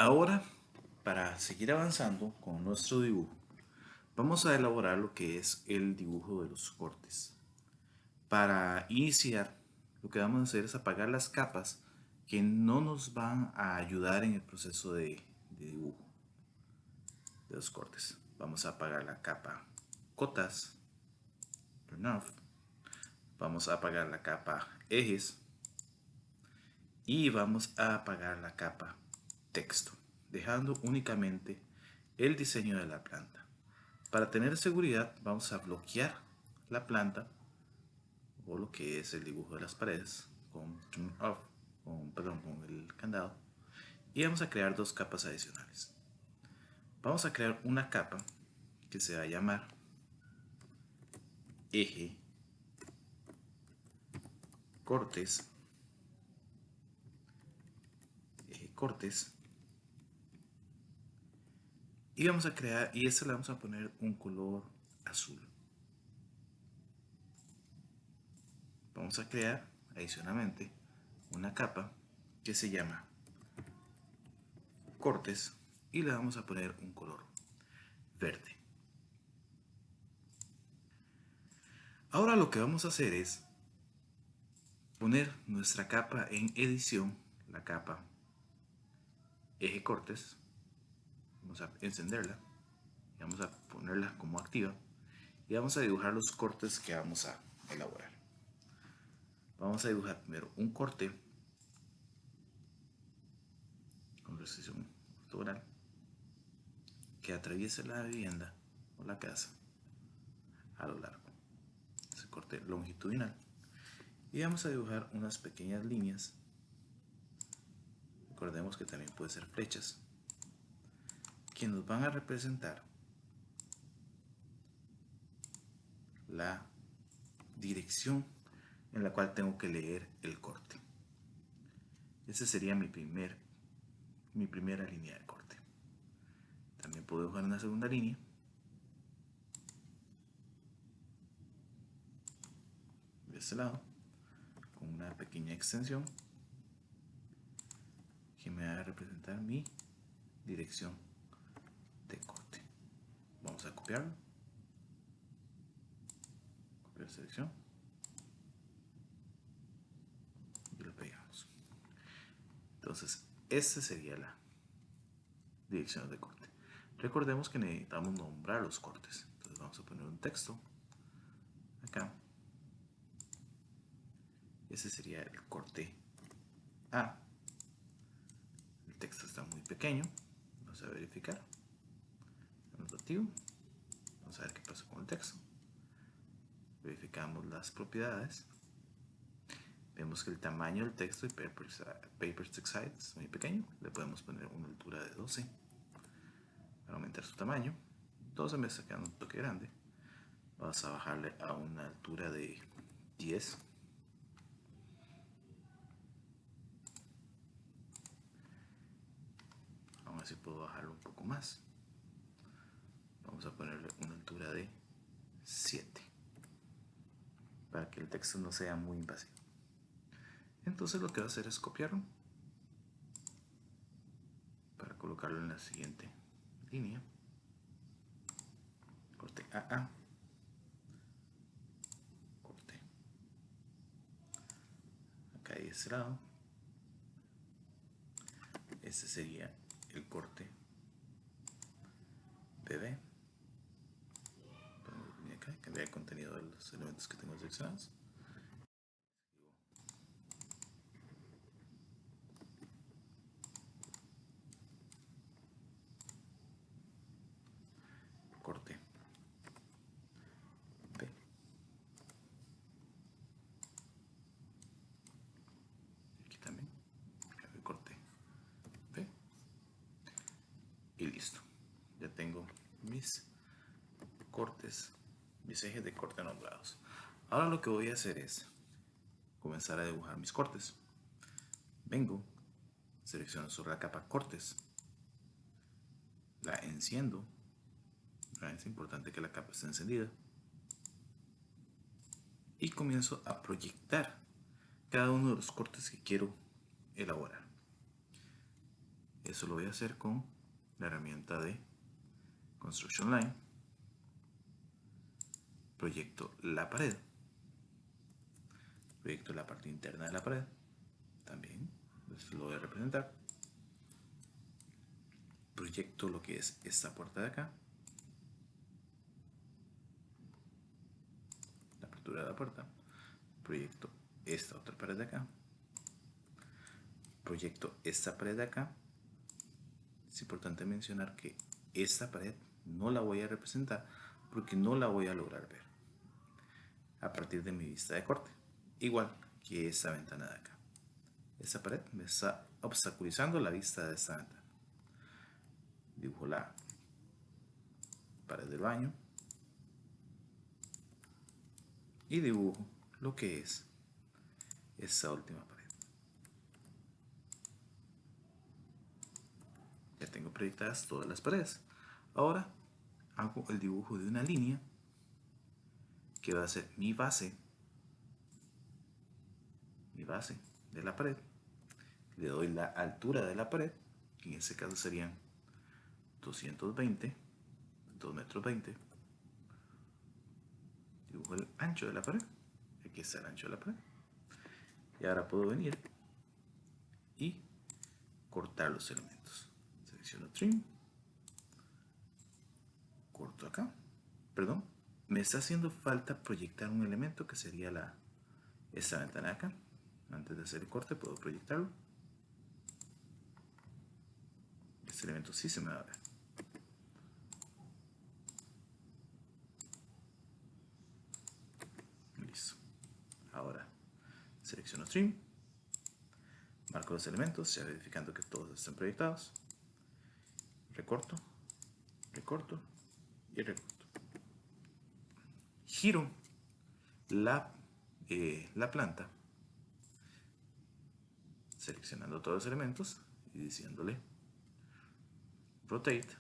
Ahora, para seguir avanzando con nuestro dibujo, vamos a elaborar lo que es el dibujo de los cortes. Para iniciar, lo que vamos a hacer es apagar las capas que no nos van a ayudar en el proceso de dibujo de los cortes. Vamos a apagar la capa cotas, turn off. Vamos a apagar la capa ejes y vamos a apagar la capa texto, dejando únicamente el diseño de la planta. Para tener seguridad vamos a bloquear la planta o lo que es el dibujo de las paredes con turn off, con el candado, y vamos a crear dos capas adicionales. Vamos a crear una capa que se va a llamar eje cortes, eje cortes, y vamos a crear, y esta le vamos a poner un color azul. Vamos a crear adicionalmente una capa que se llama cortes y le vamos a poner un color verde. Ahora lo que vamos a hacer es poner nuestra capa en edición, la capa eje cortes. Vamos a encenderla y vamos a ponerla como activa y vamos a dibujar los cortes que vamos a elaborar. Vamos a dibujar primero un corte con precisión ortogonal que atraviese la vivienda o la casa a lo largo. Ese corte longitudinal. Y vamos a dibujar unas pequeñas líneas. Recordemos que también puede ser flechas que nos van a representar la dirección en la cual tengo que leer el corte. Esa sería mi primera línea de corte. También puedo dibujar una segunda línea de este lado con una pequeña extensión que me va a representar mi dirección de corte. Vamos a copiarlo, copiar selección y lo pegamos. Entonces, esta sería la dirección de corte. Recordemos que necesitamos nombrar los cortes. Entonces vamos a poner un texto acá. Ese sería el corte A. El texto está muy pequeño. Vamos a verificar. Anotativo. Vamos a ver qué pasa con el texto. Verificamos las propiedades. Vemos que el tamaño del texto y paper text size es muy pequeño. Le podemos poner una altura de 12 para aumentar su tamaño. 12 me está quedando un toque grande. Vamos a bajarle a una altura de 10. Vamos a ver si puedo bajarlo un poco más. Vamos a ponerle una altura de 7 para que el texto no sea muy invasivo. Entonces lo que va a hacer es copiarlo para colocarlo en la siguiente línea. Corte AA, corte acá de este lado. Este sería el corte BB. Podemos venir acá y cambiar el contenido de los elementos que tengo seleccionados. Corte B. Aquí también. Cambio corte B. Y listo. Ya tengo mis cortes, mis ejes de corte nombrados. Ahora lo que voy a hacer es comenzar a dibujar mis cortes. Vengo, selecciono sobre la capa cortes, la enciendo. Es importante que la capa esté encendida. Y comienzo a proyectar cada uno de los cortes que quiero elaborar. Eso lo voy a hacer con la herramienta de Construction Line. Proyecto la pared. Proyecto la parte interna de la pared. También lo voy a representar. Proyecto lo que es esta puerta de acá. La apertura de la puerta. Proyecto esta otra pared de acá. Proyecto esta pared de acá. Es importante mencionar que esta pared no la voy a representar porque no la voy a lograr ver a partir de mi vista de corte, igual que esta ventana de acá. Esta pared me está obstaculizando la vista de esta ventana. Dibujo la pared del baño y dibujo lo que es esta última pared. Ya tengo proyectadas todas las paredes. Ahora hago el dibujo de una línea que va a ser mi base de la pared. Le doy la altura de la pared, que en este caso serían 220, 2 metros 20. Dibujo el ancho de la pared. Aquí está el ancho de la pared. Y ahora puedo venir y cortar los elementos. Selecciono Trim. Corto acá. Perdón. Me está haciendo falta proyectar un elemento que sería esta ventana de acá. Antes de hacer el corte puedo proyectarlo. Este elemento sí se me va a ver. Listo. Ahora selecciono Trim. Marco los elementos, ya verificando que todos estén proyectados. Recorto, recorto y recorto. Giro la planta, seleccionando todos los elementos y diciéndole Rotate.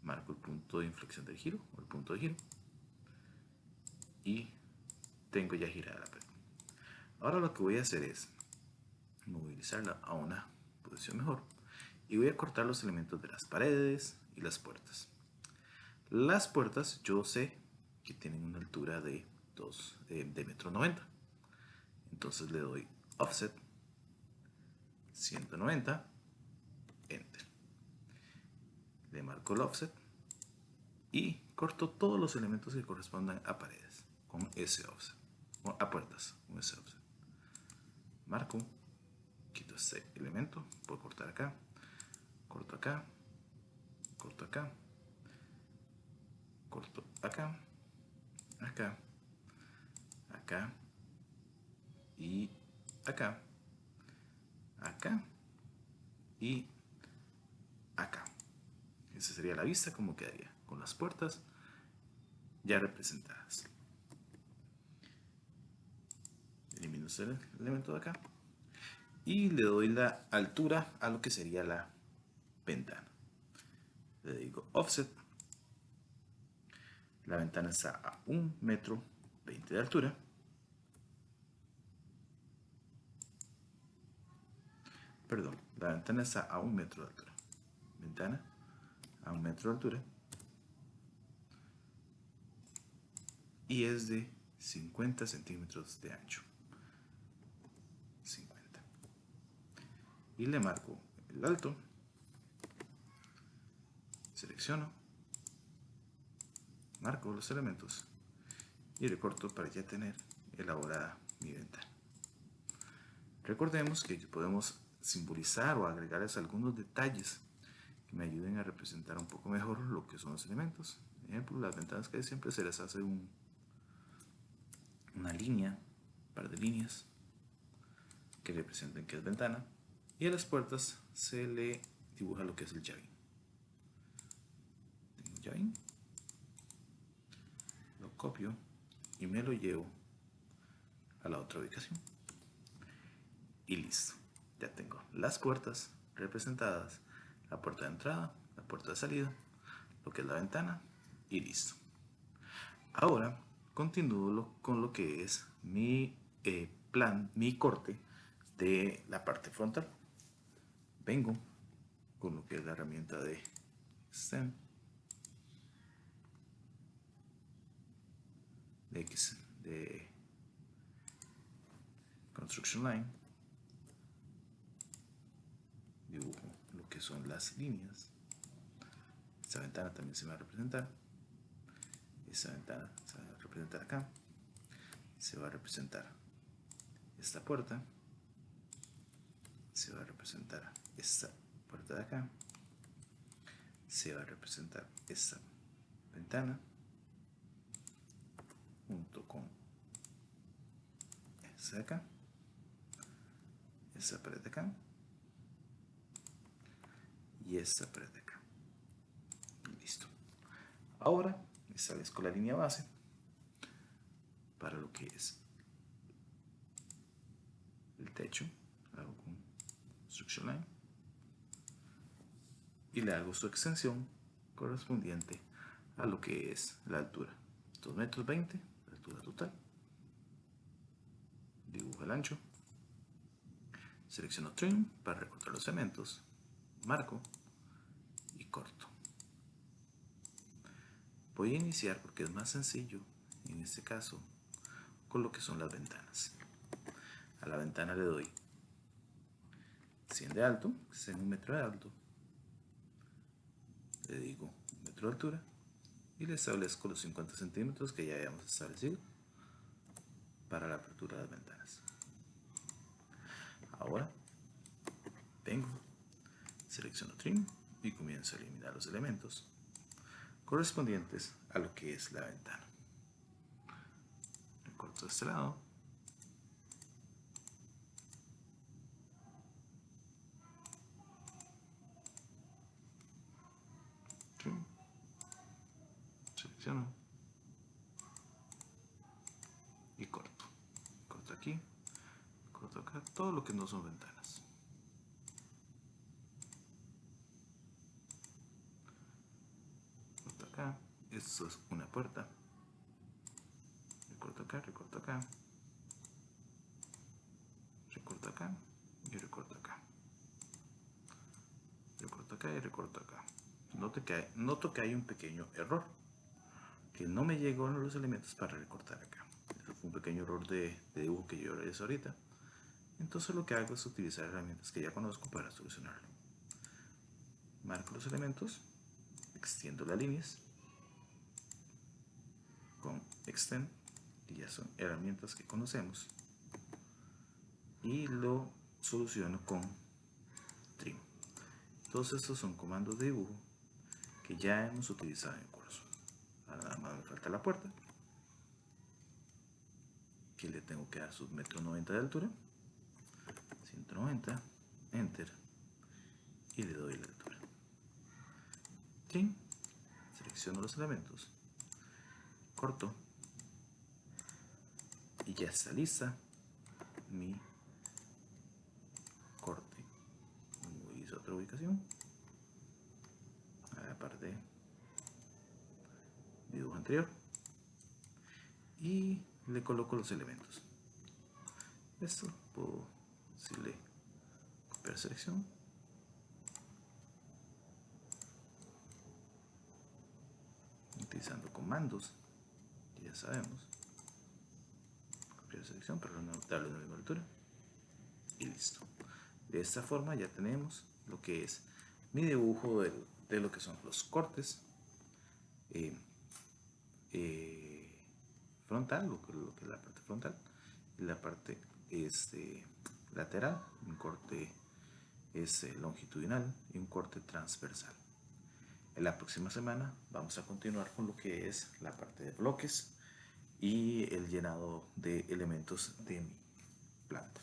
Marco el punto de inflexión del giro, o el punto de giro. Y tengo ya girada la pared. Ahora lo que voy a hacer es movilizarla a una posición mejor. Y voy a cortar los elementos de las paredes y las puertas. Las puertas yo sé que tienen una altura de 1,90 m. Entonces le doy Offset 190, Enter. Le marco el Offset y corto todos los elementos que correspondan a paredes con ese Offset. O a puertas con ese Offset. Marco, quito este elemento, puedo cortar acá, corto acá, corto acá, corto acá, acá, acá y acá, acá y acá. Esa sería la vista como quedaría, con las puertas ya representadas. Elimino ese elemento de acá y le doy la altura a lo que sería la ventana. Le digo Offset. La ventana está a 1,20 m de altura. Perdón, la ventana está a 1 metro de altura. Ventana a 1 metro de altura. Y es de 50 centímetros de ancho. 50. Y le marco el alto. Selecciono. Marco los elementos. Y recorto para ya tener elaborada mi ventana. Recordemos que podemos simbolizar o agregarles algunos detalles que me ayuden a representar un poco mejor lo que son los elementos. Por ejemplo, las ventanas que siempre se les hace una línea, un par de líneas que representen que es ventana, y a las puertas se le dibuja lo que es el llavín. Tengo un llavín, lo copio y me lo llevo a la otra ubicación y listo. Ya tengo las puertas representadas, la puerta de entrada, la puerta de salida, lo que es la ventana y listo. Ahora continúo con lo que es mi plan, mi corte de la parte frontal. vengo con lo que es la herramienta de Extend, de Construction Line, dibujo lo que son las líneas. Esta ventana también se va a representar. Esta ventana se va a representar acá. Se va a representar esta puerta. Se va a representar esta puerta de acá. Se va a representar esta ventana junto con esta de acá, esta pared de acá y esta pared de acá. Listo. Ahora establezco la línea base para lo que es el techo. Hago con Construction Line y le hago su extensión correspondiente a lo que es la altura. 2,20 metros, la altura total. Dibujo el ancho. Selecciono Trim para recortar los elementos. Marco y corto. Voy a iniciar, porque es más sencillo en este caso, con lo que son las ventanas. A la ventana le doy 100 de alto, que es 1 metro de alto. Le digo 1 metro de altura y le establezco los 50 centímetros que ya habíamos establecido para la apertura de las ventanas. Ahora vengo, selecciono Trim y comienzo a eliminar los elementos correspondientes a lo que es la ventana. Recorto de este lado. Trim. Selecciono y corto. Corto aquí, corto acá, todo lo que no son ventanas. Corto acá, esto es una puerta. Recorto acá, recorto acá, recorto acá y recorto acá. Recorto acá y recorto acá. Noto que hay un pequeño error, que no me llegaron los elementos para recortar acá. Eso fue un pequeño error de dibujo que yo realizo ahorita. Entonces lo que hago es utilizar herramientas que ya conozco para solucionarlo. Marco los elementos, extiendo las líneas con Extend, que ya son herramientas que conocemos, y lo soluciono con Trim. Todos estos son comandos de dibujo que ya hemos utilizado en el curso. Ahora nada más me falta la puerta, que le tengo que dar sus 1,90 m de altura, 190, Enter, y le doy la altura. Trim, selecciono los elementos, corto, y ya está lista mi corte. Voy a otra ubicación, a la parte de dibujo anterior, y le coloco los elementos. Esto puedo decirle copiar selección, utilizando comandos que ya sabemos. Copiar selección para darle la misma altura y listo. De esta forma ya tenemos lo que es mi dibujo de lo que son los cortes frontal, lo que es la parte frontal, y la parte lateral, un corte longitudinal y un corte transversal. En la próxima semana vamos a continuar con lo que es la parte de bloques y el llenado de elementos de mi planta.